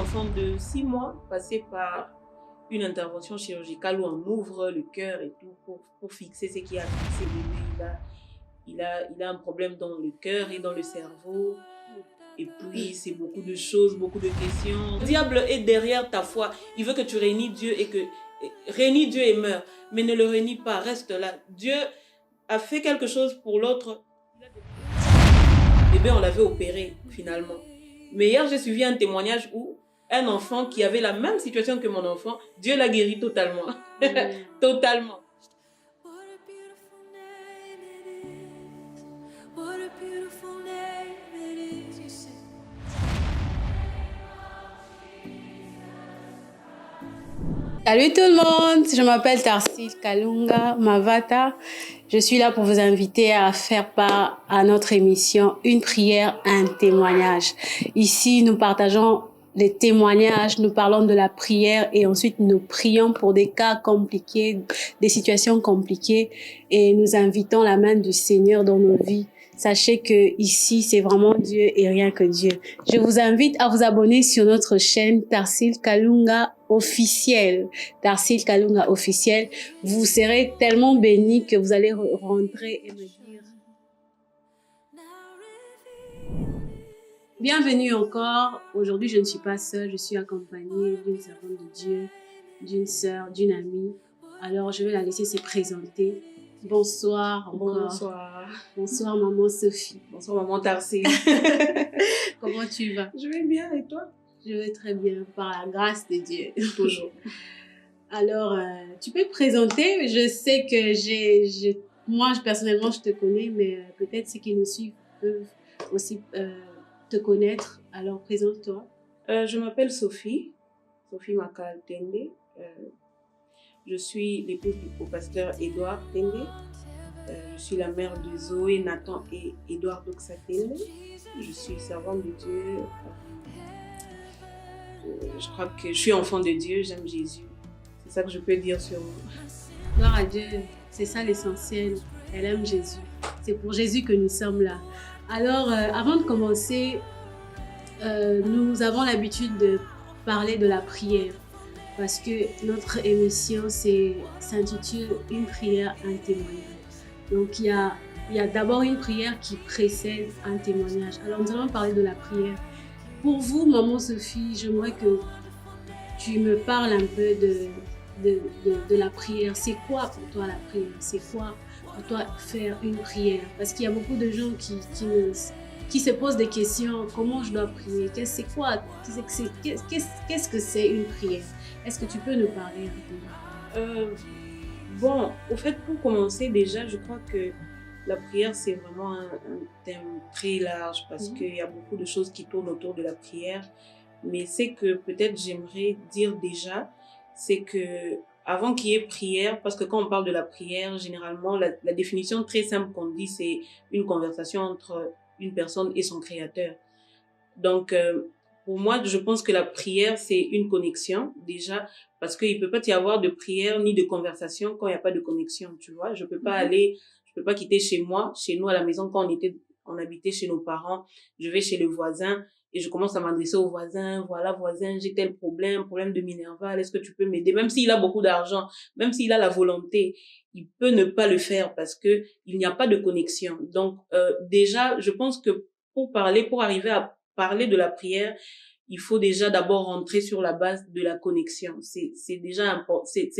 enfant de 6 mois passé par une intervention chirurgicale où on ouvre le cœur et tout pour fixer ce qui a fixé bébé. Il a un problème dans le cœur et dans le cerveau. Et puis, c'est beaucoup de choses, beaucoup de questions. Le diable est derrière ta foi. Il veut que tu réunis Dieu réunis Dieu et meurs. Mais ne le réunis pas, reste là. Dieu a fait quelque chose pour l'autre. Bébé, on l'avait opéré, finalement. Mais hier, j'ai suivi un témoignage où un enfant qui avait la même situation que mon enfant, Dieu l'a guéri totalement. Totalement. Salut tout le monde, je m'appelle Tarsil Kalunga Mavata. Je suis là pour vous inviter à faire part à notre émission Une prière, un témoignage. Ici, nous partageons les témoignages, nous parlons de la prière et ensuite nous prions pour des cas compliqués, des situations compliquées et nous invitons la main du Seigneur dans nos vies. Sachez que ici, c'est vraiment Dieu et rien que Dieu. Je vous invite à vous abonner sur notre chaîne Tarsil Kalunga officiel. Tarsil Kalunga officiel. Vous serez tellement bénis que vous allez rentrer et me dire bienvenue encore. Aujourd'hui, je ne suis pas seule. Je suis accompagnée d'une servante de Dieu, d'une sœur, d'une amie. Alors, je vais la laisser se présenter. Bonsoir encore. Bonsoir. Bonsoir maman Sophie. Bonsoir maman Tarsil. Comment tu vas? Je vais bien et toi? Je vais très bien, par la grâce de Dieu. Toujours. Alors, tu peux te présenter? Je sais que moi, personnellement, je te connais, mais peut-être ceux qui nous suivent peuvent aussi te connaître. Alors, présente-toi. Je m'appelle Sophie Makal Tende. Je suis l'épouse du pasteur Edouard Tende. Je suis la mère de Zoé, Nathan et Edouard Doxa Tende. Je suis servante de Dieu. Je crois que je suis enfant de Dieu, j'aime Jésus. C'est ça que je peux dire sur moi. Gloire à Dieu, c'est ça l'essentiel. Elle aime Jésus. C'est pour Jésus que nous sommes là. Alors, avant de commencer, nous avons l'habitude de parler de la prière. Parce que notre émission s'intitule Une prière, un témoignage. Donc, il y a d'abord une prière qui précède un témoignage. Alors, nous allons parler de la prière. Pour vous, maman Sophie, j'aimerais que tu me parles un peu de la prière. C'est quoi pour toi la prière? C'est quoi pour toi faire une prière? Parce qu'il y a beaucoup de gens qui se posent des questions. Comment je dois prier? Qu'est-ce que c'est une prière? Est-ce que tu peux nous parler un peu? Bon, au fait, pour commencer, déjà, je crois que la prière, c'est vraiment un thème très large parce qu'il y a beaucoup de choses qui tournent autour de la prière. Mais c'est que peut-être j'aimerais dire déjà, c'est que avant qu'il y ait prière, parce que quand on parle de la prière, généralement, la définition très simple qu'on dit, c'est une conversation entre une personne et son créateur. Donc, pour moi, je pense que la prière, c'est une connexion, déjà, parce qu'il ne peut pas y avoir de prière ni de conversation quand il n'y a pas de connexion, tu vois. Je peux pas quitter chez nous à la maison quand on habitait chez nos parents, je vais chez le voisin et je commence à m'adresser au voisin. Voilà, voisin, j'ai tel problème de Minerval, est-ce que tu peux m'aider? Même s'il a beaucoup d'argent, même s'il a la volonté, il peut ne pas le faire parce que il n'y a pas de connexion. Donc, déjà, je pense que pour arriver à parler de la prière, il faut déjà d'abord rentrer sur la base de la connexion. C'est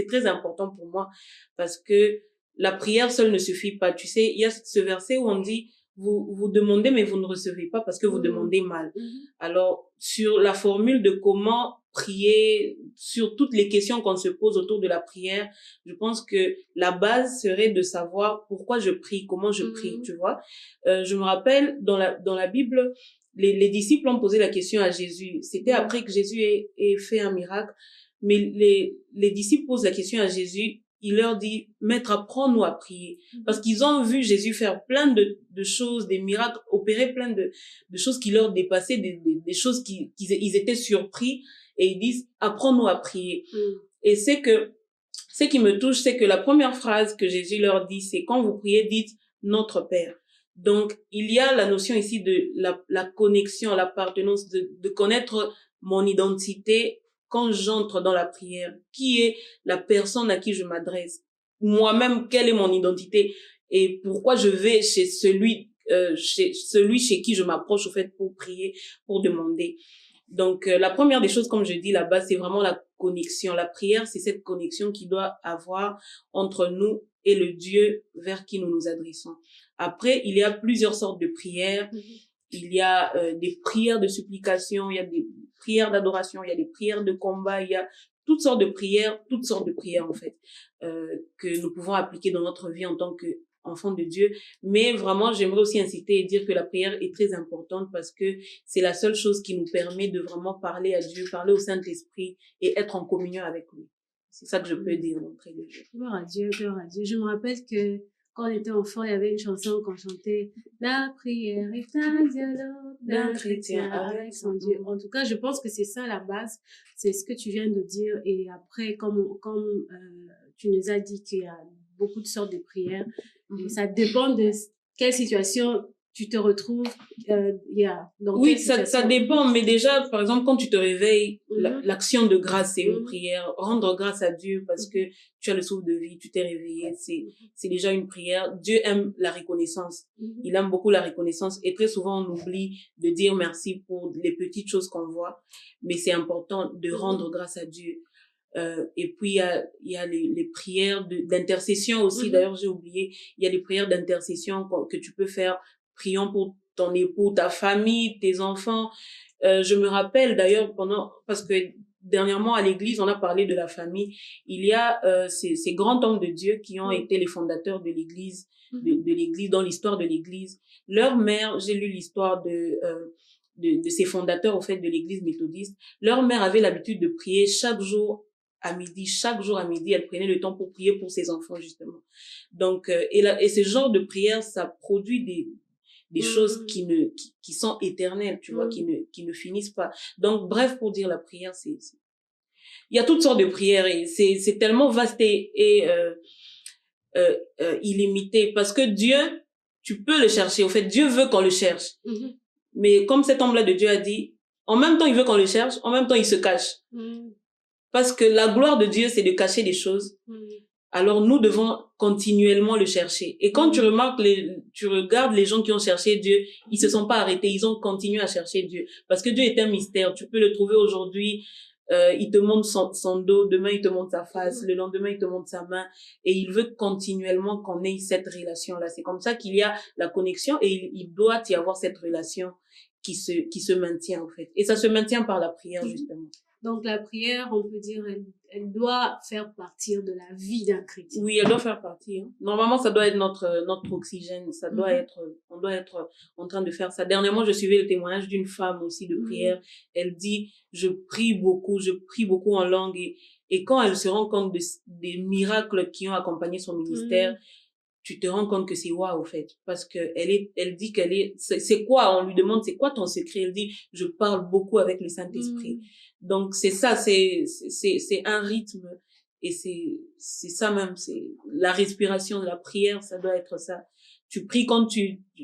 très important pour moi parce que la prière seule ne suffit pas. Tu sais, il y a ce verset où on dit vous demandez mais vous ne recevez pas parce que vous demandez mal. Alors, sur la formule de comment prier, sur toutes les questions qu'on se pose autour de la prière, je pense que la base serait de savoir pourquoi je prie, comment je prie, tu vois. Je me rappelle dans la Bible, les disciples ont posé la question à Jésus. C'était après que Jésus ait fait un miracle. Mais les disciples posent la question à Jésus. Il leur dit, Maître, apprends-nous à prier. Parce qu'ils ont vu Jésus faire plein de choses, des miracles, opérer plein de choses qui leur dépassaient, des choses ils étaient surpris. Et ils disent, apprends-nous à prier. Et ce qui me touche, c'est que la première phrase que Jésus leur dit, c'est quand vous priez, dites notre Père. Donc, il y a la notion ici de la connexion, l'appartenance, de connaître mon identité quand j'entre dans la prière. Qui est la personne à qui je m'adresse? Moi-même, quelle est mon identité? Et pourquoi je vais chez celui chez qui je m'approche, au fait, pour prier, pour demander. Donc, la première des choses, comme je dis là-bas, c'est vraiment la connexion. La prière, c'est cette connexion qui doit avoir entre nous et le Dieu vers qui nous nous adressons. Après, il y a plusieurs sortes de prières. Il y a des prières de supplication, il y a des prières d'adoration, il y a des prières de combat, il y a toutes sortes de prières en fait, que nous pouvons appliquer dans notre vie en tant qu'enfants de Dieu. Mais vraiment, j'aimerais aussi inciter et dire que la prière est très importante parce que c'est la seule chose qui nous permet de vraiment parler à Dieu, parler au Saint-Esprit et être en communion avec lui. C'est ça que je peux dire auprès de Dieu. Gloire à Dieu, gloire à Dieu. Je me rappelle que quand on était enfant, il y avait une chanson qu'on chantait « La prière est un dialogue d'un chrétien avec son Dieu ». En tout cas, je pense que c'est ça la base, c'est ce que tu viens de dire. Et après, comme tu nous as dit qu'il y a beaucoup de sortes de prières, et ça dépend de quelle situation tu te retrouves. Oui, ça dépend, mais déjà, par exemple, quand tu te réveilles, l'action de grâce, c'est une prière. Rendre grâce à Dieu parce que tu as le souffle de vie, tu t'es réveillé, c'est déjà une prière. Dieu aime la reconnaissance. Il aime beaucoup la reconnaissance et très souvent, on oublie de dire merci pour les petites choses qu'on voit, mais c'est important de rendre grâce à Dieu. Et puis il y a les prières d'intercession aussi. D'ailleurs, j'ai oublié, il y a les prières d'intercession que tu peux faire. Prions pour ton époux, ta famille, tes enfants. Je me rappelle d'ailleurs parce que dernièrement à l'église, on a parlé de la famille. Il y a ces grands hommes de Dieu qui ont été les fondateurs de l'église, de l'église, dans l'histoire de l'église. Leur mère, j'ai lu l'histoire de ces fondateurs, au fait, de l'église méthodiste. Leur mère avait l'habitude de prier chaque jour à midi, elle prenait le temps pour prier pour ses enfants, justement. Donc, et ce genre de prière, ça produit des choses qui sont éternelles, tu vois, qui ne finissent pas. Donc, bref, pour dire la prière, il y a toutes sortes de prières et c'est tellement vaste et illimité parce que Dieu, tu peux le chercher. Au fait, Dieu veut qu'on le cherche. Mais comme cet homme-là de Dieu a dit, en même temps, il veut qu'on le cherche, en même temps, il se cache. Parce que la gloire de Dieu, c'est de cacher des choses. Alors, nous devons continuellement le chercher. Et quand tu remarques, tu regardes les gens qui ont cherché Dieu, ils se sont pas arrêtés, ils ont continué à chercher Dieu. Parce que Dieu est un mystère. Tu peux le trouver aujourd'hui, il te montre son dos, demain il te montre sa face, le lendemain il te montre sa main. Et il veut continuellement qu'on ait cette relation-là. C'est comme ça qu'il y a la connexion et il doit y avoir cette relation qui se maintient, en fait. Et ça se maintient par la prière, justement. Donc, la prière, on peut dire, elle doit faire partie de la vie d'un chrétien. Oui, elle doit faire partie. Hein. Normalement, ça doit être notre oxygène. Ça doit on doit être en train de faire ça. Dernièrement, je suivais le témoignage d'une femme aussi de prière. Elle dit, je prie beaucoup en langue. Et quand elle se rend compte des miracles qui ont accompagné son ministère, tu te rends compte que c'est waouh, au fait. Parce que elle dit c'est quoi? On lui demande, c'est quoi ton secret? Elle dit, je parle beaucoup avec le Saint-Esprit. Donc, c'est ça, c'est un rythme. Et c'est ça même, c'est la respiration de la prière, ça doit être ça. Tu pries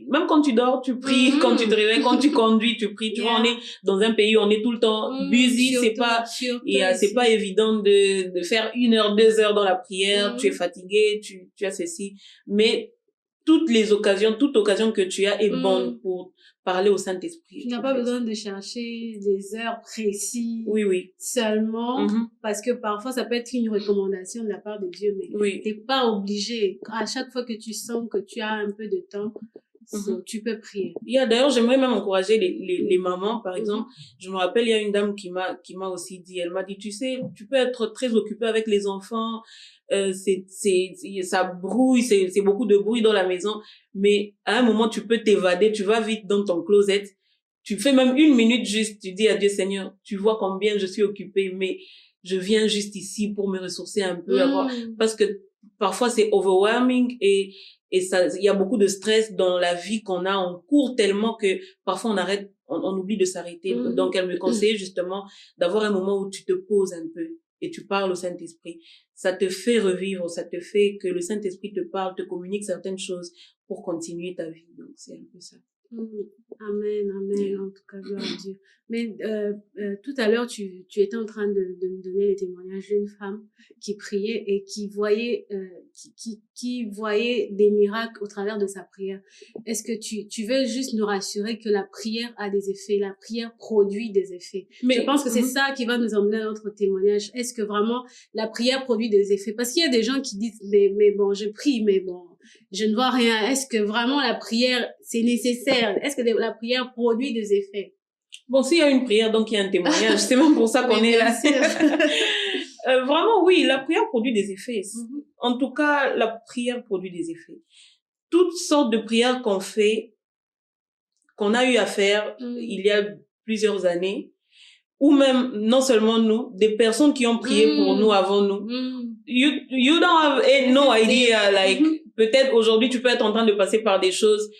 même quand tu dors, tu pries, quand tu te réveilles, quand tu conduis, tu pries. Tu vois, on est dans un pays où on est tout le temps busy, c'est pas évident de faire 1 heure, 2 heures dans la prière, tu es fatigué, tu as ceci. Mais toute occasion que tu as est bonne pour parler au Saint-Esprit. Tu n'as pas besoin de chercher des heures précises. Oui. Seulement, parce que parfois ça peut être une recommandation de la part de Dieu, mais t'es pas obligé. À chaque fois que tu sens que tu as un peu de temps, tu peux prier. D'ailleurs, j'aimerais même encourager les mamans, par exemple. Je me rappelle, il y a une dame qui m'a aussi dit, elle m'a dit, tu sais, tu peux être très occupée avec les enfants, ça brouille, c'est beaucoup de bruit dans la maison, mais à un moment, tu peux t'évader, tu vas vite dans ton closet, tu fais même 1 minute juste, tu dis à Dieu, Seigneur, tu vois combien je suis occupée, mais je viens juste ici pour me ressourcer un peu, parce que parfois c'est overwhelming et ça, il y a beaucoup de stress dans la vie qu'on a, on court tellement que parfois on oublie de s'arrêter. Donc elle me conseille justement d'avoir un moment où tu te poses un peu et tu parles au Saint-Esprit. Ça te fait revivre, ça te fait que le Saint-Esprit te parle, te communique certaines choses pour continuer ta vie. Donc, c'est un peu ça. Amen, amen, en tout cas, gloire à Dieu. Mais tout à l'heure, tu étais en train de me donner le témoignage d'une femme qui priait et qui voyait, qui voyait des miracles au travers de sa prière. Est-ce que tu veux juste nous rassurer que la prière a des effets, la prière produit des effets? Mais, je pense que c'est ça qui va nous emmener à notre témoignage. Est-ce que vraiment la prière produit des effets? Parce qu'il y a des gens qui disent, mais bon, je prie, mais bon, je ne vois rien. Est-ce que vraiment la prière, c'est nécessaire? Est-ce que la prière produit des effets? Bon, s'il y a une prière, donc il y a un témoignage. C'est même pour ça qu'on est là. Vraiment, oui, la prière produit des effets. En tout cas, la prière produit des effets. Toutes sortes de prières qu'on fait, qu'on a eu à faire il y a plusieurs années, ou même, non seulement nous, des personnes qui ont prié pour nous avant nous. You don't have no idea, like, peut-être aujourd'hui tu peux être en train de passer par des choses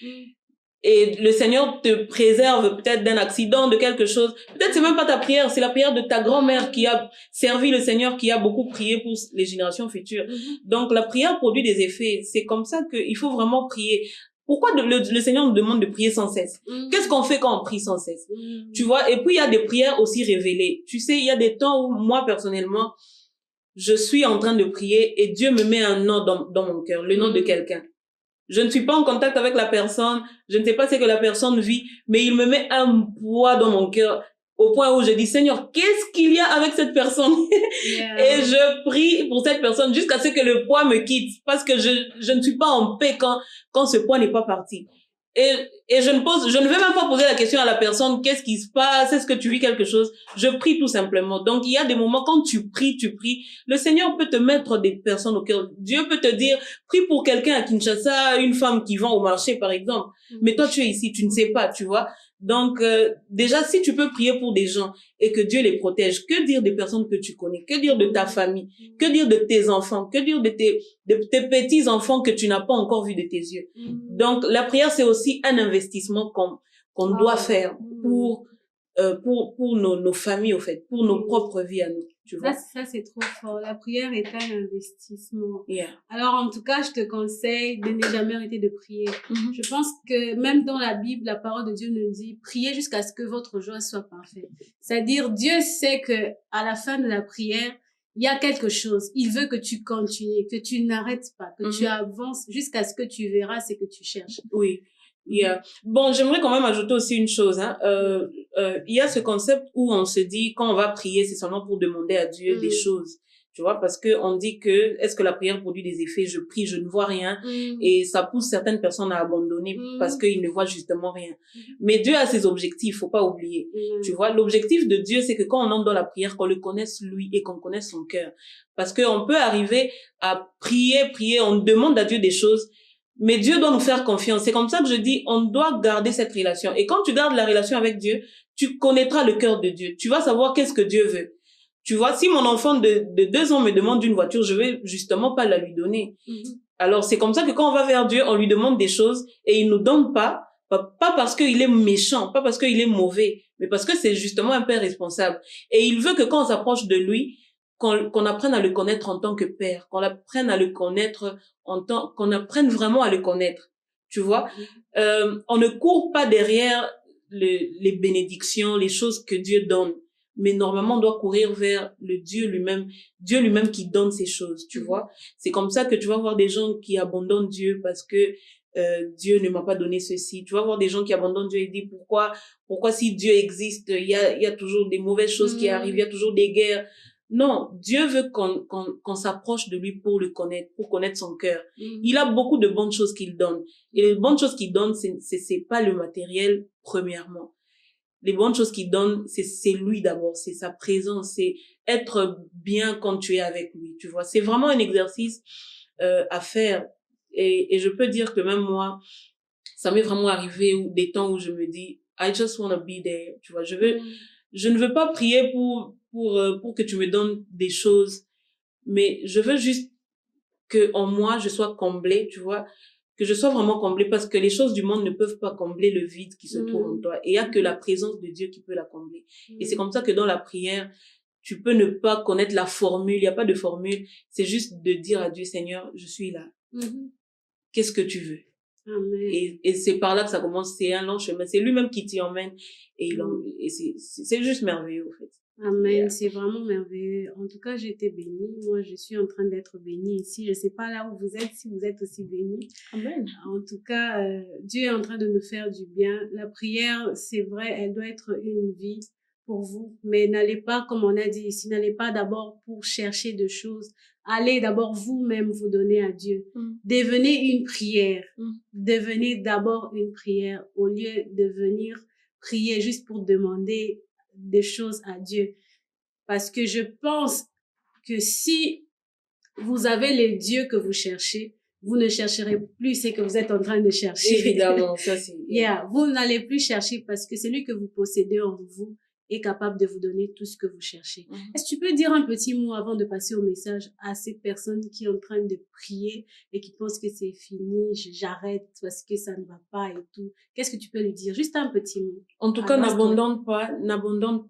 et le Seigneur te préserve peut-être d'un accident, de quelque chose. Peut-être c'est même pas ta prière, c'est la prière de ta grand-mère qui a servi le Seigneur, qui a beaucoup prié pour les générations futures. Donc la prière produit des effets. C'est comme ça qu'il faut vraiment prier. Pourquoi le Seigneur nous demande de prier sans cesse? Qu'est-ce qu'on fait quand on prie sans cesse? Tu vois, et puis il y a des prières aussi révélées. Tu sais, il y a des temps où moi personnellement, je suis en train de prier et Dieu me met un nom dans mon cœur, le nom de quelqu'un. Je ne suis pas en contact avec la personne, je ne sais pas ce que la personne vit, mais il me met un poids dans mon cœur au point où je dis, Seigneur, qu'est-ce qu'il y a avec cette personne? Et je prie pour cette personne jusqu'à ce que le poids me quitte, parce que je ne suis pas en paix quand ce poids n'est pas parti. Et je ne vais même pas poser la question à la personne, qu'est-ce qui se passe? Est-ce que tu vis quelque chose? Je prie tout simplement. Donc, il y a des moments quand tu pries. Le Seigneur peut te mettre des personnes au cœur. Dieu peut te dire, prie pour quelqu'un à Kinshasa, une femme qui vend au marché, par exemple. Mais toi, tu es ici, tu ne sais pas, tu vois. Donc, déjà, si tu peux prier pour des gens et que Dieu les protège, que dire des personnes que tu connais? Que dire de ta famille? Que dire de tes enfants? Que dire de tes petits-enfants que tu n'as pas encore vus de tes yeux? Donc, la prière, c'est aussi un investissement qu'on doit faire pour nos familles, au fait, pour nos propres vies à nous, tu vois. Ça, c'est trop fort. La prière est un investissement. Alors, en tout cas, je te conseille de ne jamais arrêter de prier. Je pense que même dans la Bible, la parole de Dieu nous dit, priez jusqu'à ce que votre joie soit parfaite. C'est-à-dire, Dieu sait que à la fin de la prière, il y a quelque chose. Il veut que tu continues, que tu n'arrêtes pas, que tu avances jusqu'à ce que tu verras ce que tu cherches. Oui. Bon, j'aimerais quand même ajouter aussi une chose. Il y a ce concept où on se dit, quand on va prier, c'est seulement pour demander à Dieu des choses. Tu vois, parce que on dit que, est-ce que la prière produit des effets? Je prie, je ne vois rien. Et ça pousse certaines personnes à abandonner parce qu'ils ne voient justement rien. Mais Dieu a ses objectifs, faut pas oublier. Tu vois, l'objectif de Dieu, c'est que quand on entre dans la prière, qu'on le connaisse lui et qu'on connaisse son cœur. Parce qu'on peut arriver à prier, on demande à Dieu des choses, mais Dieu doit nous faire confiance. C'est comme ça que je dis, on doit garder cette relation. Et quand tu gardes la relation avec Dieu, tu connaîtras le cœur de Dieu. Tu vas savoir qu'est-ce que Dieu veut. Tu vois, si mon enfant de 2 ans me demande une voiture, je vais justement pas la lui donner. Alors, c'est comme ça que quand on va vers Dieu, on lui demande des choses et il nous donne pas parce qu'il est méchant, pas parce qu'il est mauvais, mais parce que c'est justement un père responsable. Et il veut que quand on s'approche de lui, qu'on apprenne à le connaître en tant que père, qu'on apprenne à le connaître qu'on apprenne vraiment à le connaître. Tu vois, on ne court pas derrière les bénédictions, les choses que Dieu donne, mais normalement on doit courir vers le Dieu lui-même qui donne ces choses, tu vois. C'est comme ça que tu vas voir des gens qui abandonnent Dieu parce que Dieu ne m'a pas donné ceci. Tu vas voir des gens qui abandonnent Dieu et disent pourquoi si Dieu existe, il y a toujours des mauvaises choses qui arrivent, il y a toujours des guerres. Non, Dieu veut qu'on s'approche de lui pour le connaître, pour connaître son cœur. Il a beaucoup de bonnes choses qu'il donne. Et les bonnes choses qu'il donne, c'est pas le matériel, premièrement. Les bonnes choses qu'il donne, c'est lui d'abord, c'est sa présence, c'est être bien quand tu es avec lui, tu vois. C'est vraiment un exercice à faire. Et je peux dire que même moi, ça m'est vraiment arrivé des temps où je me dis, I just want to be there, tu vois. Je ne veux pas prier pour que tu me donnes des choses, mais je veux juste que en moi je sois comblée, tu vois, que je sois vraiment comblée, parce que les choses du monde ne peuvent pas combler le vide qui se trouve en toi, et il y a que la présence de Dieu qui peut la combler. Et c'est comme ça que dans la prière, tu peux ne pas connaître la formule, il y a pas de formule, c'est juste de dire à Dieu, Seigneur, je suis là. Qu'est-ce que tu veux? Amen. Et c'est par là que ça commence, c'est un long chemin. C'est lui-même qui t'y emmène. Et c'est juste merveilleux, en fait. Amen, Yeah. c'est vraiment merveilleux. En tout cas, j'ai été bénie. Moi, je suis en train d'être bénie ici. Je ne sais pas là où vous êtes, si vous êtes aussi bénie. Amen. En tout cas, Dieu est en train de nous faire du bien. La prière, c'est vrai, elle doit être une vie pour vous. Mais n'allez pas, comme on a dit ici, n'allez pas d'abord pour chercher de choses. Allez d'abord vous-même vous donner à Dieu. Devenez une prière. Devenez d'abord une prière au lieu de venir prier juste pour demander des choses à Dieu. Parce que je pense que si vous avez les dieux que vous cherchez, vous ne chercherez plus ce que vous êtes en train de chercher. Évidemment, ça c'est... Yeah, vous n'allez plus chercher parce que celui que vous possédez en vous est capable de vous donner tout ce que vous cherchez. Est-ce que tu peux dire un petit mot avant de passer au message à ces personnes qui sont en train de prier et qui pensent que c'est fini, j'arrête parce que ça ne va pas et tout. Qu'est-ce que tu peux lui dire? Juste un petit mot. En tout cas, n'abandonne pas, n'abandonne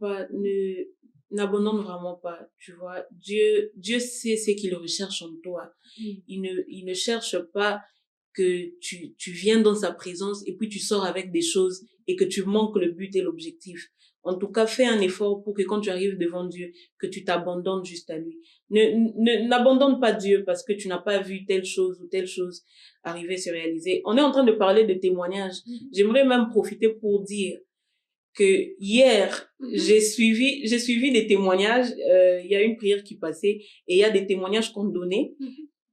vraiment pas, tu vois. Dieu sait ce qu'il recherche en toi. Il ne cherche pas que tu viens dans sa présence et puis tu sors avec des choses et que tu manques le but et l'objectif. En tout cas, fais un effort pour que quand tu arrives devant Dieu, que tu t'abandonnes juste à lui. N'abandonne pas Dieu parce que tu n'as pas vu telle chose ou telle chose arriver, se réaliser. On est en train de parler de témoignages. J'aimerais même profiter pour dire que hier, j'ai suivi des témoignages. Il y a une prière qui passait et il y a des témoignages qu'on donnait.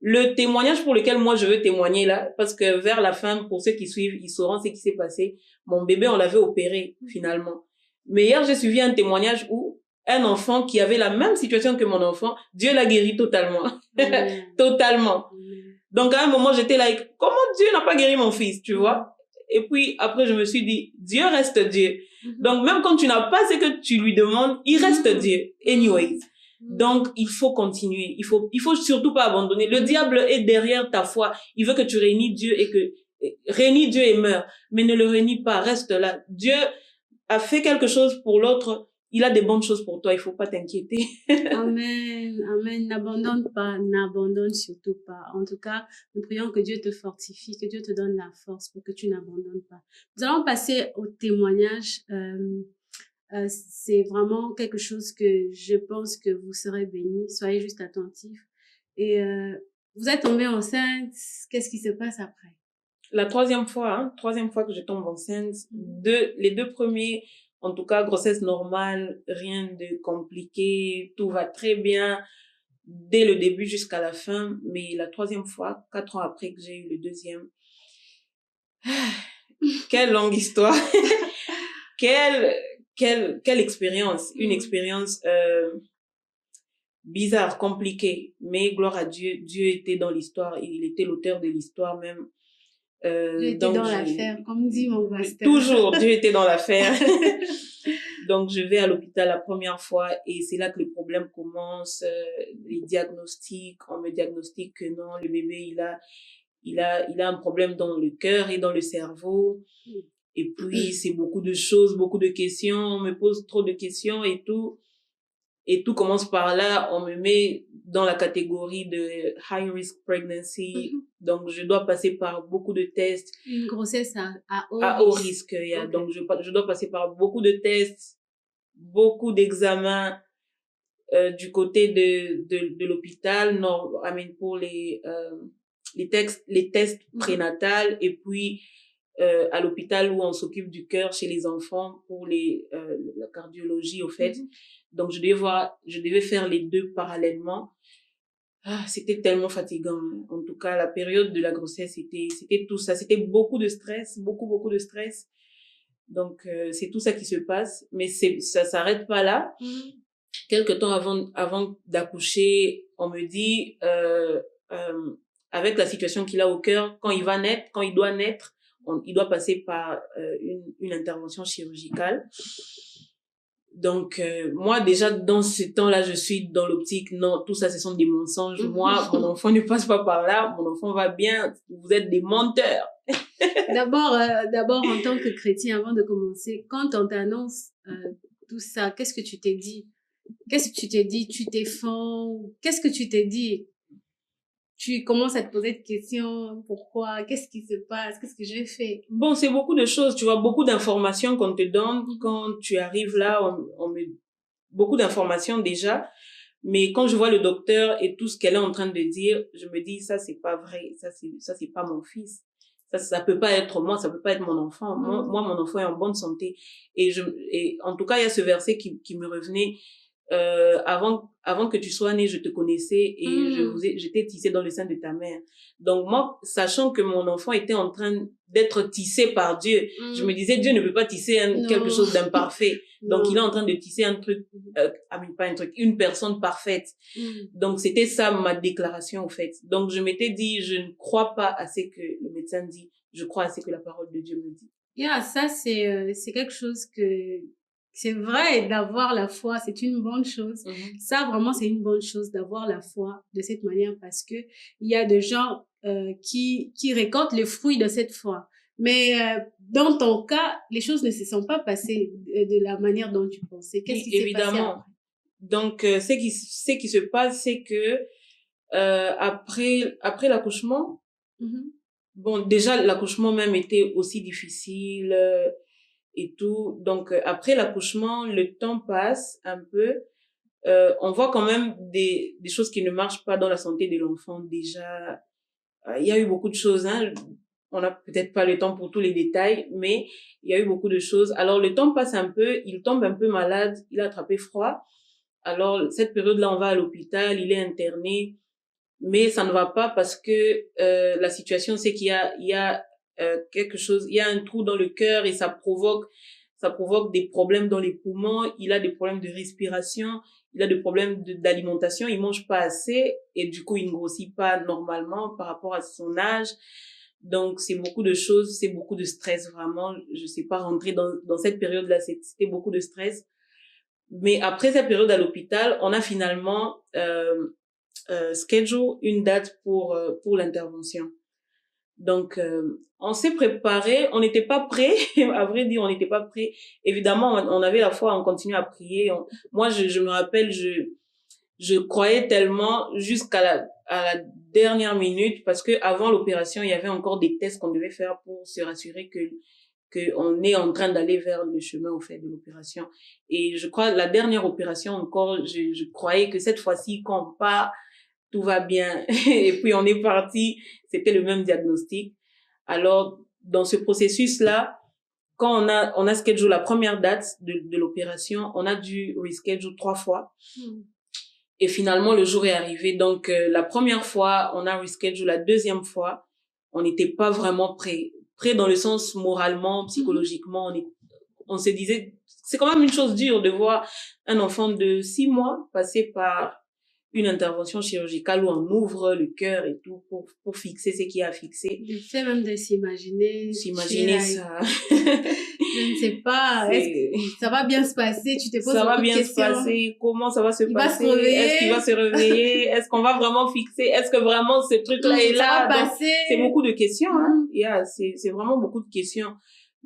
Le témoignage pour lequel moi je veux témoigner là, parce que vers la fin, pour ceux qui suivent, ils sauront ce qui s'est passé. Mon bébé, on l'avait opéré finalement. Mais hier, j'ai suivi un témoignage où un enfant qui avait la même situation que mon enfant, Dieu l'a guéri totalement. Totalement. Donc à un moment, j'étais là, comment Dieu n'a pas guéri mon fils, tu vois? Et puis après, je me suis dit, Dieu reste Dieu. Donc même quand tu n'as pas ce que tu lui demandes, il reste Dieu. Anyways. Donc, il faut continuer. Il faut surtout pas abandonner. Le diable est derrière ta foi. Il veut que tu réunis Dieu réunis Dieu et meurs. Mais ne le réunis pas. Reste là. Dieu a fait quelque chose pour l'autre. Il a des bonnes choses pour toi. Il faut pas t'inquiéter. Amen. Amen. N'abandonne pas. N'abandonne surtout pas. En tout cas, nous prions que Dieu te fortifie, que Dieu te donne la force pour que tu n'abandonnes pas. Nous allons passer au témoignage. C'est vraiment quelque chose que je pense que vous serez bénis. Soyez juste attentifs. Et vous êtes tombée enceinte. Qu'est-ce qui se passe après? La troisième fois que je tombe enceinte. Les deux premiers, en tout cas, grossesse normale, rien de compliqué, tout va très bien dès le début jusqu'à la fin. Mais la troisième fois, 4 ans après que j'ai eu le deuxième, quelle longue histoire. Quelle expérience, une expérience bizarre, compliquée, mais gloire à Dieu, Dieu était dans l'histoire, il était l'auteur de l'histoire même. Dieu était dans l'affaire, comme dit mon pasteur. Toujours, Dieu était dans l'affaire. Donc je vais à l'hôpital la première fois et c'est là que les problèmes commencent, les diagnostics, on me diagnostique que non, le bébé il a un problème dans le cœur et dans le cerveau. Et puis, c'est beaucoup de choses, beaucoup de questions. On me pose trop de questions et tout. Et tout commence par là. On me met dans la catégorie de high risk pregnancy. Donc, je dois passer par beaucoup de tests. Une grossesse à haut risque. Yeah. Okay. Donc, je dois passer par beaucoup de tests, beaucoup d'examens du côté de l'hôpital. Non, pour les tests prénatales et puis à l'hôpital où on s'occupe du cœur chez les enfants pour la cardiologie au fait. Donc je devais faire les deux parallèlement. C'était tellement fatigant. En tout cas, la période de la grossesse c'était tout ça, c'était beaucoup de stress, beaucoup de stress. Donc c'est tout ça qui se passe, mais ça s'arrête pas là. Quelque temps avant d'accoucher, on me dit avec la situation qu'il a au cœur, quand il doit naître, il doit passer par une intervention chirurgicale. Donc, moi, déjà, dans ce temps-là, je suis dans l'optique, non, tout ça, ce sont des mensonges. Moi, mon enfant ne passe pas par là, mon enfant va bien, vous êtes des menteurs. D'abord, en tant que chrétien, avant de commencer, quand on t'annonce tout ça, qu'est-ce que tu t'es dit? Qu'est-ce que tu t'es dit? Tu t'es fend? Qu'est-ce que tu t'es dit? tu commences à te poser des questions. Pourquoi? Qu'est-ce qui se passe? Qu'est-ce que j'ai fait? Bon, c'est beaucoup de choses, tu vois, beaucoup d'informations qu'on te donne quand tu arrives là, on met beaucoup d'informations déjà, mais quand je vois le docteur et tout ce qu'elle est en train de dire, je me dis, ça, c'est pas vrai, ça, c'est pas mon fils. Ça peut pas être moi, ça peut pas être mon enfant. Moi, mon enfant est en bonne santé. Et en tout cas, il y a ce verset qui me revenait, avant que tu sois né, je te connaissais et j'étais tissée dans le sein de ta mère. Donc moi, sachant que mon enfant était en train d'être tissé par Dieu, je me disais, Dieu ne peut pas tisser quelque chose d'imparfait. Donc il est en train de tisser un truc, pas un truc, une personne parfaite. Donc c'était ça ma déclaration, au fait. Donc je m'étais dit, je ne crois pas à ce que le médecin dit, je crois à ce que la parole de Dieu me dit. Yeah, ça c'est quelque chose que c'est vrai, d'avoir la foi, c'est une bonne chose. Ça vraiment c'est une bonne chose d'avoir la foi de cette manière, parce que il y a des gens qui récoltent les fruits de cette foi. Mais dans ton cas, les choses ne se sont pas passées de la manière dont tu pensais. Qu'est-ce qui s'est passé après? Donc ce qui se passe, c'est que après l'accouchement, bon, déjà l'accouchement même était aussi difficile et tout. Donc après l'accouchement, le temps passe un peu. On voit quand même des choses qui ne marchent pas dans la santé de l'enfant. Déjà, il y a eu beaucoup de choses, hein. On n'a peut-être pas le temps pour tous les détails, mais il y a eu beaucoup de choses. Alors le temps passe un peu, il tombe un peu malade, il a attrapé froid. Alors cette période-là, on va à l'hôpital, il est interné, mais ça ne va pas parce que la situation, c'est qu'il y a quelque chose, il y a un trou dans le cœur et ça provoque des problèmes dans les poumons. Il a des problèmes de respiration, il a des problèmes d'alimentation, il mange pas assez et du coup il ne grossit pas normalement par rapport à son âge. Donc c'est beaucoup de choses, c'est beaucoup de stress, vraiment. Je sais pas rentrer dans cette période-là, c'était beaucoup de stress. Mais après cette période à l'hôpital, on a finalement schedule une date pour l'intervention. Donc on s'est préparé, on n'était pas prêt, à vrai dire on n'était pas prêt. Évidemment on avait la foi, on continuait à prier. Moi je me rappelle, je croyais tellement jusqu'à la dernière minute, parce que avant l'opération il y avait encore des tests qu'on devait faire pour se rassurer que on est en train d'aller vers le chemin au fait de l'opération. Et je crois la dernière opération encore, je croyais que cette fois-ci quand on part, tout va bien. Et puis on est parti, c'était le même diagnostic. Alors dans ce processus-là, quand on a schedule la première date de l'opération, on a dû reschedule 3 fois. Et finalement le jour est arrivé. Donc la première fois, on a reschedule, la deuxième fois, on n'était pas vraiment prêt dans le sens moralement, psychologiquement. On se disait, c'est quand même une chose dure de voir un enfant de 6 mois passer par une intervention chirurgicale où on ouvre le cœur et tout pour fixer ce qui a fixé. Le fait même de s'imaginer ça. Je ne sais pas, ça va bien se passer, tu te poses beaucoup de questions. Ça va bien se passer, comment ça va se passer? Est-ce qu'il va se réveiller? Est-ce qu'on va vraiment fixer? Est-ce que vraiment ce truc-là est là? Ça va passer. C'est beaucoup de questions, hein. C'est vraiment beaucoup de questions.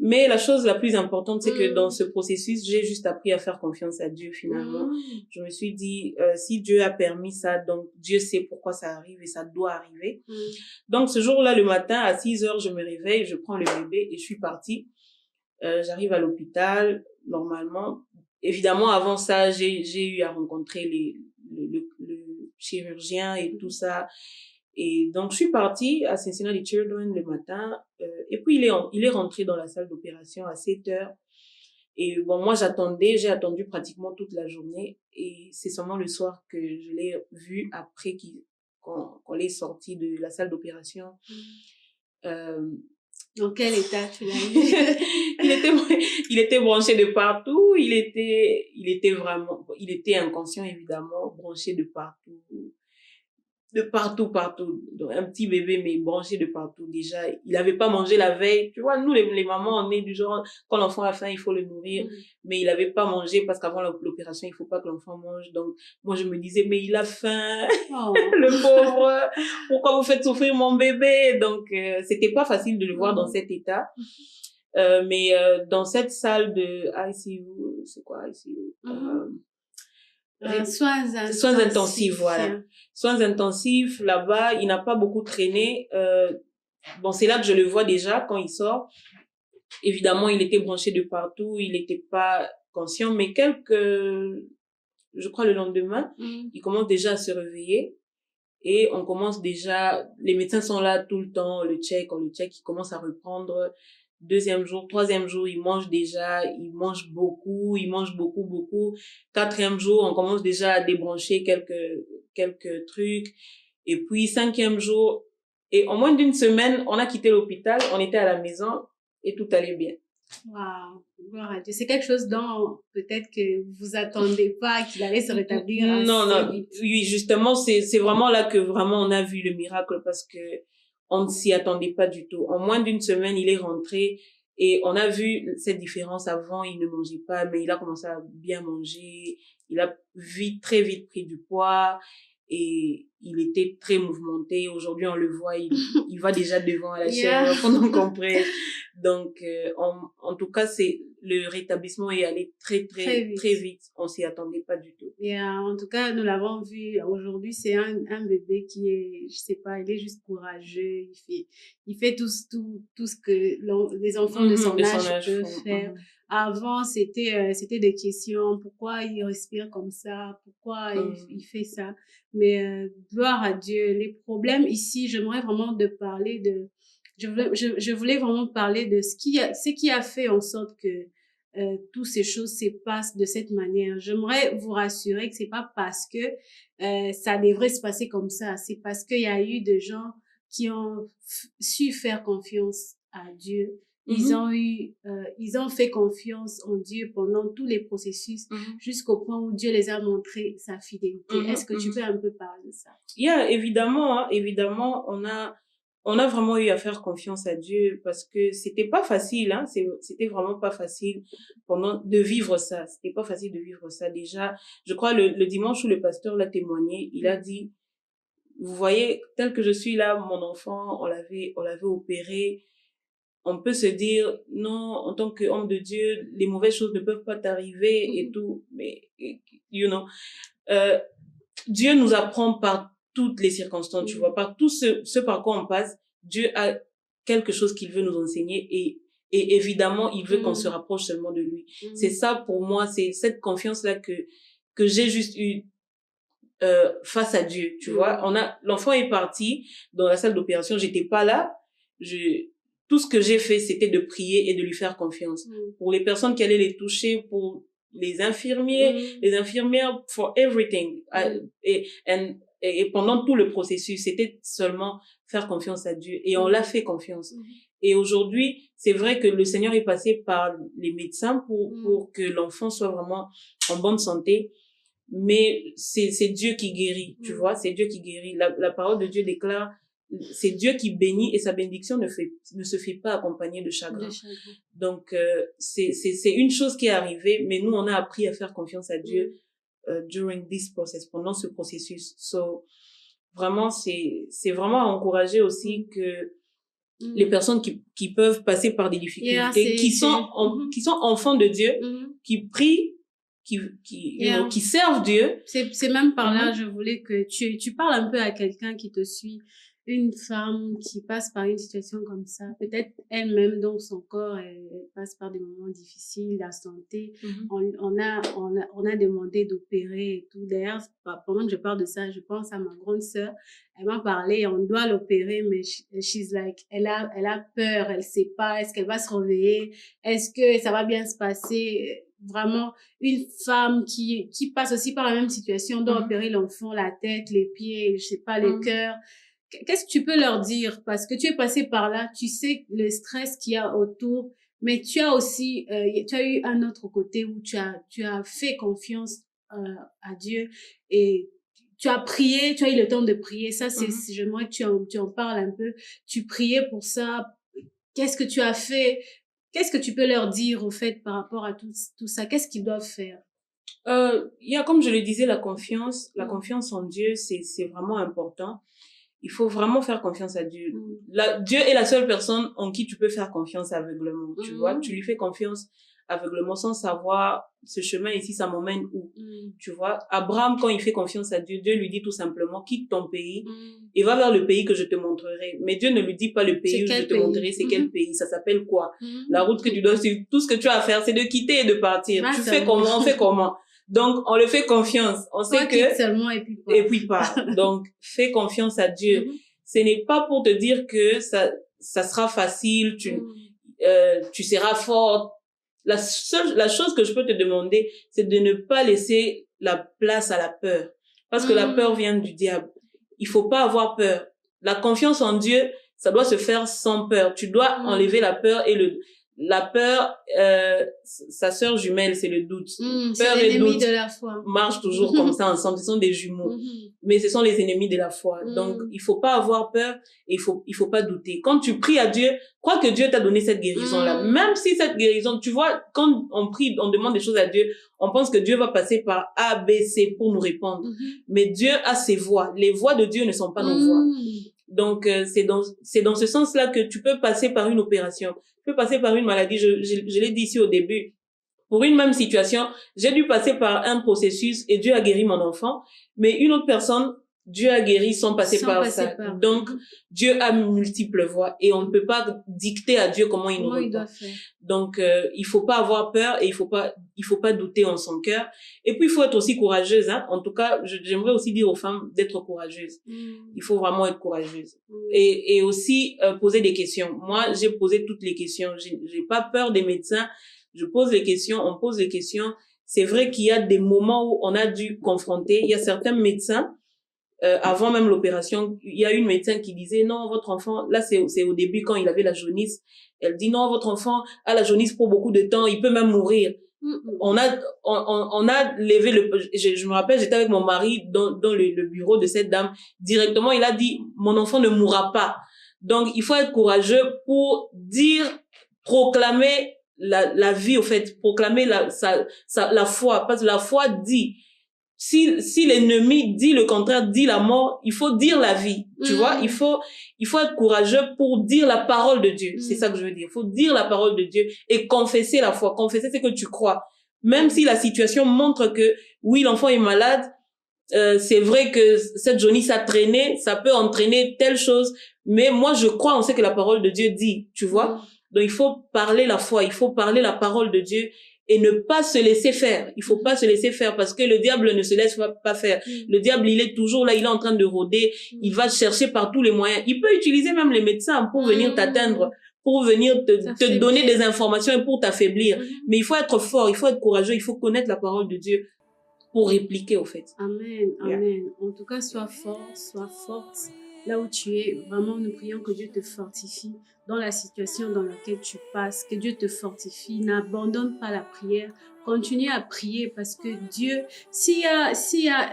Mais la chose la plus importante, c'est que dans ce processus, j'ai juste appris à faire confiance à Dieu, finalement. Je me suis dit, si Dieu a permis ça, donc Dieu sait pourquoi ça arrive et ça doit arriver. Donc ce jour-là, le matin, à 6h, je me réveille, je prends le bébé et je suis partie. J'arrive à l'hôpital, normalement. Évidemment, avant ça, j'ai eu à rencontrer le chirurgien et tout ça. Et donc, je suis partie à Cincinnati Children le matin. Et puis, il est rentré dans la salle d'opération à 7h. Et bon, moi, j'ai attendu pratiquement toute la journée. Et c'est seulement le soir que je l'ai vu après qu'on est sorti de la salle d'opération. Dans quel état tu l'as eu? Il était branché de partout. Il était inconscient, évidemment, branché de partout. Donc, un petit bébé, mais branché de partout. Déjà, il avait pas mangé la veille. Tu vois, nous, les mamans, on est du genre, quand l'enfant a faim, il faut le nourrir. Mais il avait pas mangé parce qu'avant l'opération, il faut pas que l'enfant mange. Donc, moi, je me disais, mais il a faim. Le pauvre. Pourquoi vous faites souffrir mon bébé? Donc, c'était pas facile de le voir dans cet état. Mais dans cette salle de ICU, c'est quoi ICU? soins intensifs, voilà. Soins intensifs, là-bas, il n'a pas beaucoup traîné. Bon, c'est là que je le vois déjà quand il sort. Évidemment, il était branché de partout, il n'était pas conscient, mais je crois le lendemain, il commence déjà à se réveiller et on commence déjà, les médecins sont là tout le temps, on le check, il commence à reprendre. Deuxième jour, troisième jour, il mange beaucoup, beaucoup. Quatrième jour, on commence déjà à débrancher quelques trucs. Et puis, cinquième jour, et en moins d'une semaine, on a quitté l'hôpital, on était à la maison et tout allait bien. Waouh, gloire à Dieu. C'est quelque chose dont peut-être que vous attendez pas qu'il allait se rétablir assez vite. Oui, justement, c'est vraiment là que vraiment on a vu le miracle parce que on ne s'y attendait pas du tout. En moins d'une semaine, il est rentré et on a vu cette différence. Avant, il ne mangeait pas, mais il a commencé à bien manger. Il a très vite pris du poids et il était très mouvementé. Aujourd'hui, on le voit, il va déjà devant à la chaîne pendant qu'on presse. Donc, en tout cas, le rétablissement est allé très vite. On s'y attendait pas du tout. Et en tout cas, nous l'avons vu aujourd'hui, c'est un bébé qui est, je sais pas, il est juste courageux. Il fait tout ce que les enfants de son âge peuvent faire. Avant, c'était des questions. Pourquoi il respire comme ça? Pourquoi il fait ça? Mais gloire à Dieu. Les problèmes ici, j'aimerais vraiment parler de. Je voulais vraiment parler de ce qui a fait en sorte que toutes ces choses se passent de cette manière. J'aimerais vous rassurer que c'est pas parce que ça devrait se passer comme ça. C'est parce qu'il y a eu des gens qui ont su faire confiance à Dieu. Ils ont fait confiance en Dieu pendant tous les processus jusqu'au point où Dieu les a montré sa fidélité. Est-ce que tu peux un peu parler de ça? Évidemment, on a vraiment eu à faire confiance à Dieu parce que c'était pas facile, c'était vraiment pas facile de vivre ça. C'était pas facile de vivre ça. Déjà, je crois le dimanche où le pasteur l'a témoigné, il a dit, vous voyez, tel que je suis là, mon enfant, on l'avait opéré. On peut se dire, non, en tant qu'homme de Dieu, les mauvaises choses ne peuvent pas t'arriver et tout, mais, Dieu nous apprend par toutes les circonstances, tu vois, par tout ce par quoi on passe, Dieu a quelque chose qu'il veut nous enseigner et évidemment, il veut qu'on se rapproche seulement de lui. C'est ça pour moi, c'est cette confiance-là que j'ai juste eu face à Dieu, tu vois. L'enfant est parti dans la salle d'opération, j'étais pas là. Tout ce que j'ai fait, c'était de prier et de lui faire confiance. Pour les personnes qui allaient les toucher, pour les infirmiers, les infirmières, for everything. Et pendant tout le processus, c'était seulement faire confiance à Dieu. Et on l'a fait confiance. Et aujourd'hui, c'est vrai que le Seigneur est passé par les médecins pour que l'enfant soit vraiment en bonne santé. Mais c'est Dieu qui guérit, tu vois, c'est Dieu qui guérit. La parole de Dieu déclare, c'est Dieu qui bénit et sa bénédiction ne se fait pas accompagner de chagrin. Donc, c'est une chose qui est arrivée, mais nous, on a appris à faire confiance à Dieu during this process, pendant ce processus. So, vraiment, c'est vraiment à encourager aussi que les personnes qui peuvent passer par des difficultés, qui sont enfants de Dieu, qui prient, qui servent Dieu. C'est même par là, je voulais que tu parles un peu à quelqu'un qui te suit, une femme qui passe par une situation comme ça, peut-être elle-même dans son corps, elle passe par des moments difficiles, la santé. On a demandé d'opérer et tout. D'ailleurs, pendant que je parle de ça, je pense à ma grande sœur. Elle m'a parlé, on doit l'opérer, mais she's like, elle a peur, elle sait pas, est-ce qu'elle va se réveiller, est-ce que ça va bien se passer? Vraiment, une femme qui passe aussi par la même situation, doit opérer l'enfant, la tête, les pieds, je sais pas, le cœur. Qu'est-ce que tu peux leur dire? Parce que tu es passé par là, tu sais le stress qu'il y a autour, mais tu as aussi, tu as eu un autre côté où tu as fait confiance à Dieu et tu as prié, tu as eu le temps de prier. Ça, j'aimerais que tu en parles un peu. Tu priais pour ça. Qu'est-ce que tu as fait? Qu'est-ce que tu peux leur dire, au fait, par rapport à tout ça? Qu'est-ce qu'ils doivent faire? Il y a, comme je le disais, la confiance en Dieu, c'est vraiment important. Il faut vraiment faire confiance à Dieu. Dieu est la seule personne en qui tu peux faire confiance aveuglément, tu vois. Tu lui fais confiance aveuglement sans savoir ce chemin ici, ça m'emmène où, tu vois. Abraham, quand il fait confiance à Dieu, Dieu lui dit tout simplement, quitte ton pays et va vers le pays que je te montrerai. Mais Dieu ne lui dit pas le pays où je te montrerai, c'est quel pays, ça s'appelle quoi. La route que tu dois suivre, tout ce que tu as à faire, c'est de quitter et de partir. Tu fais comment, on fait comment. Donc, on le fait confiance. On sait que... seulement et puis pas. Et puis pas. Donc, fais confiance à Dieu. Ce n'est pas pour te dire que ça sera facile, tu seras forte. La chose que je peux te demander, c'est de ne pas laisser la place à la peur. Parce que la peur vient du diable. Il faut pas avoir peur. La confiance en Dieu, ça doit se faire sans peur. Tu dois enlever la peur et la peur, sa sœur jumelle, c'est le doute. Peur et doute de la foi. Marchent toujours comme ça ensemble. Ce sont des jumeaux. Mais ce sont les ennemis de la foi. Donc, il faut pas avoir peur et il faut pas douter. Quand tu pries à Dieu, crois que Dieu t'a donné cette guérison-là. Même si cette guérison, tu vois, quand on prie, on demande des choses à Dieu, on pense que Dieu va passer par A, B, C pour nous répondre. Mais Dieu a ses voies. Les voies de Dieu ne sont pas nos voies. Donc, c'est dans ce sens-là que tu peux passer par une opération. Tu peux passer par une maladie. Je l'ai dit ici au début. Pour une même situation, j'ai dû passer par un processus et Dieu a guéri mon enfant. Mais une autre personne, Dieu a guéri sans passer par ça. Donc, Dieu a multiples voies et on ne peut pas dicter à Dieu comment il nous répond. Donc, il faut pas avoir peur et il faut pas douter en son cœur. Et puis, il faut être aussi courageuse, hein. En tout cas, j'aimerais aussi dire aux femmes d'être courageuses. Il faut vraiment être courageuse. Et aussi, poser des questions. Moi, j'ai posé toutes les questions. J'ai pas peur des médecins. Je pose les questions, on pose les questions. C'est vrai qu'il y a des moments où on a dû confronter. Il y a certains médecins, avant même l'opération, il y a une médecin qui disait non, votre enfant, là c'est au début quand il avait la jaunisse, elle dit non, votre enfant a la jaunisse pour beaucoup de temps, il peut même mourir. On a levé je me rappelle, j'étais avec mon mari dans le bureau de cette dame, directement il a dit mon enfant ne mourra pas. Donc il faut être courageux pour proclamer la vie, au fait, proclamer la foi, parce que la foi dit, si l'ennemi dit le contraire, dit la mort, il faut dire la vie, tu vois, il faut être courageux pour dire la parole de Dieu, c'est ça que je veux dire, il faut dire la parole de Dieu et confesser la foi, confesser ce que tu crois, même si la situation montre que, oui, l'enfant est malade, c'est vrai que cette jaunisse a traîné, ça peut entraîner telle chose, mais moi je crois en ce que la parole de Dieu dit, tu vois. Donc, il faut parler la foi, il faut parler la parole de Dieu et ne pas se laisser faire. Il faut pas se laisser faire parce que le diable ne se laisse pas faire. Le diable, il est toujours là, il est en train de rôder, il va chercher par tous les moyens. Il peut utiliser même les médecins pour venir t'atteindre, pour venir te donner des informations et pour t'affaiblir. Mais il faut être fort, il faut être courageux, il faut connaître la parole de Dieu pour répliquer, au fait. Amen, amen. En tout cas, sois fort, sois forte. Là où tu es, vraiment, nous prions que Dieu te fortifie dans la situation dans laquelle tu passes, que Dieu te fortifie. N'abandonne pas la prière. Continue à prier parce que Dieu, s'il y a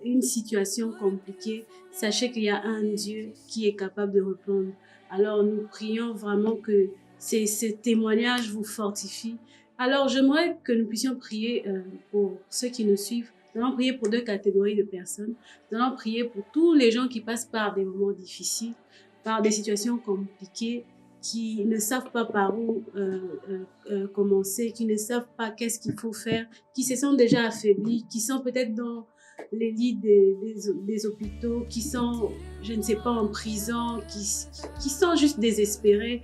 une situation compliquée, sachez qu'il y a un Dieu qui est capable de répondre. Alors, nous prions vraiment que ce témoignage vous fortifie. Alors, j'aimerais que nous puissions prier pour ceux qui nous suivent. Nous allons prier pour 2 catégories de personnes. Nous allons prier pour tous les gens qui passent par des moments difficiles, par des situations compliquées, qui ne savent pas par où commencer, qui ne savent pas qu'est-ce qu'il faut faire, qui se sentent déjà affaiblis, qui sont peut-être dans les lits des hôpitaux, qui sont, je ne sais pas, en prison, qui sont juste désespérés.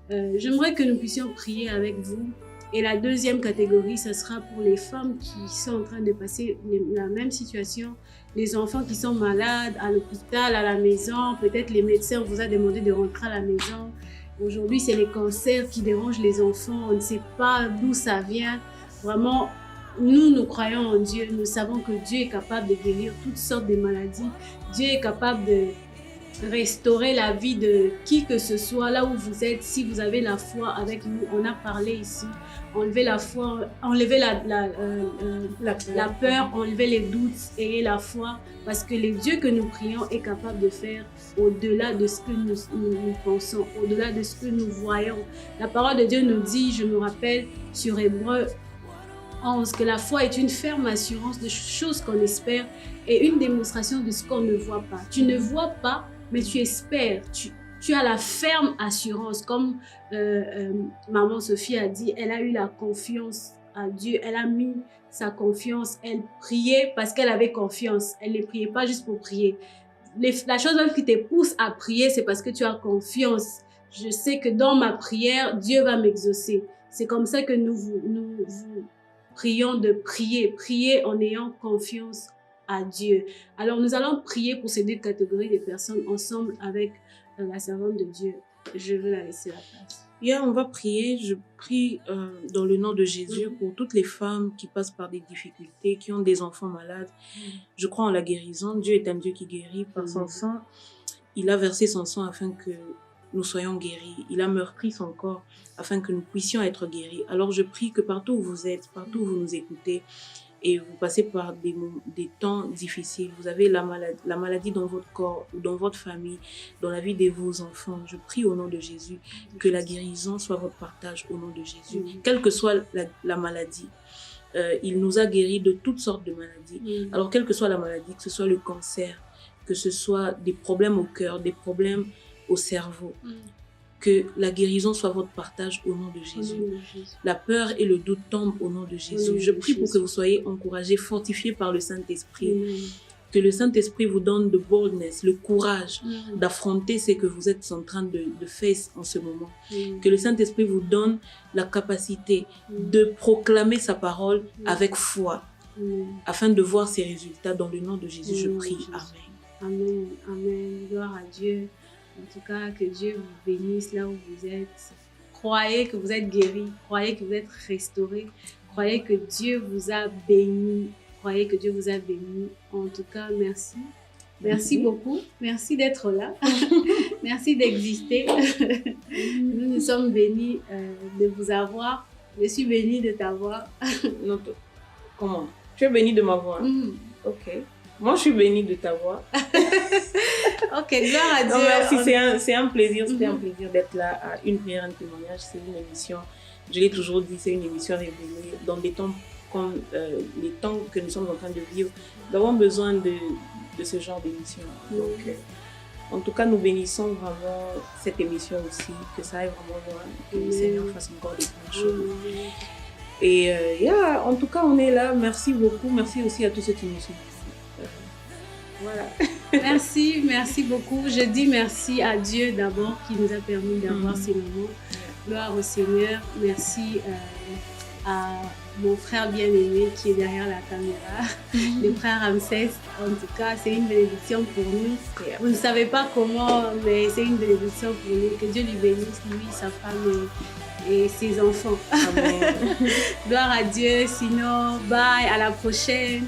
J'aimerais que nous puissions prier avec vous. Et la deuxième catégorie, ce sera pour les femmes qui sont en train de passer la même situation, les enfants qui sont malades à l'hôpital, à la maison, peut-être les médecins vous a demandé de rentrer à la maison. Aujourd'hui, c'est les cancers qui dérangent les enfants, on ne sait pas d'où ça vient. Vraiment, nous croyons en Dieu, nous savons que Dieu est capable de guérir toutes sortes de maladies. Dieu est capable de restaurer la vie de qui que ce soit, là où vous êtes. Si vous avez la foi avec nous, on a parlé ici, enlevez la foi, enlevez la peur, enlevez les doutes, ayez la foi, parce que le Dieu que nous prions est capable de faire au-delà de ce que nous pensons, au-delà de ce que nous voyons. La parole de Dieu nous dit, je me rappelle sur Hébreux 11, que la foi est une ferme assurance de choses qu'on espère et une démonstration de ce qu'on ne voit pas. Tu ne vois pas, mais tu espères. tu as la ferme assurance, comme maman Sophie a dit, elle a eu la confiance à Dieu, elle a mis sa confiance, elle priait parce qu'elle avait confiance, elle ne priait pas juste pour prier. La chose même qui te pousse à prier, c'est parce que tu as confiance. Je sais que dans ma prière, Dieu va m'exaucer. C'est comme ça que nous vous prions de prier en ayant confiance à Dieu. Alors nous allons prier pour ces deux catégories de personnes ensemble avec la servante de Dieu. Je veux la laisser la place. On va prier. Je prie dans le nom de Jésus pour toutes les femmes qui passent par des difficultés, qui ont des enfants malades. Je crois en la guérison. Dieu est un Dieu qui guérit par son sang. Il a versé son sang afin que nous soyons guéris. Il a meurtri son corps afin que nous puissions être guéris. Alors je prie que partout où vous êtes, partout où vous nous écoutez, et vous passez par des temps difficiles, vous avez la maladie dans votre corps ou dans votre famille, dans la vie de vos enfants, je prie au nom de Jésus que la guérison soit votre partage au nom de Jésus. Quelle que soit la maladie, il nous a guéris de toutes sortes de maladies. Alors quelle que soit la maladie, que ce soit le cancer, que ce soit des problèmes au cœur, des problèmes au cerveau, que la guérison soit votre partage au nom de Jésus. La peur et le doute tombent au nom de Jésus. Je prie pour que vous soyez encouragés, fortifiés par le Saint-Esprit. Que le Saint-Esprit vous donne de boldness, le courage d'affronter ce que vous êtes en train de faire en ce moment. Que le Saint-Esprit vous donne la capacité de proclamer sa parole avec foi, afin de voir ses résultats. Dans le nom de Jésus, je prie. Amen. Amen. Amen. Gloire à Dieu. En tout cas, que Dieu vous bénisse là où vous êtes. Croyez que vous êtes guéris. Croyez que vous êtes restaurés. Croyez que Dieu vous a béni. Croyez que Dieu vous a béni. En tout cas, merci. Merci beaucoup. Merci d'être là. Merci d'exister. Nous sommes bénis de vous avoir. Je suis bénie de t'avoir. Comment? Tu es bénie de m'avoir? Ok. Moi, je suis bénie de t'avoir. Ok, gloire à Dieu. Non, merci, c'est un plaisir, c'était un plaisir d'être là à Une prière, un témoignage. C'est une émission, je l'ai toujours dit, c'est une émission révélée dans des temps comme les temps que nous sommes en train de vivre. Nous avons besoin de ce genre d'émission. Donc, en tout cas, nous bénissons vraiment cette émission aussi, que ça aille vraiment loin, que le Seigneur fasse encore des bonnes choses. Et en tout cas, on est là. Merci beaucoup. Merci aussi à tous ceux qui nous suivent. Voilà. Merci beaucoup. Je dis merci à Dieu d'abord qui nous a permis d'avoir ces moments. Gloire au Seigneur. Merci à mon frère bien-aimé qui est derrière la caméra, le frère Ramsès. En tout cas, c'est une bénédiction pour nous. Vous ne savez pas comment, mais c'est une bénédiction pour nous. Que Dieu lui bénisse, lui, sa femme et ses enfants. Amen. Gloire à Dieu. Sinon, bye, à la prochaine.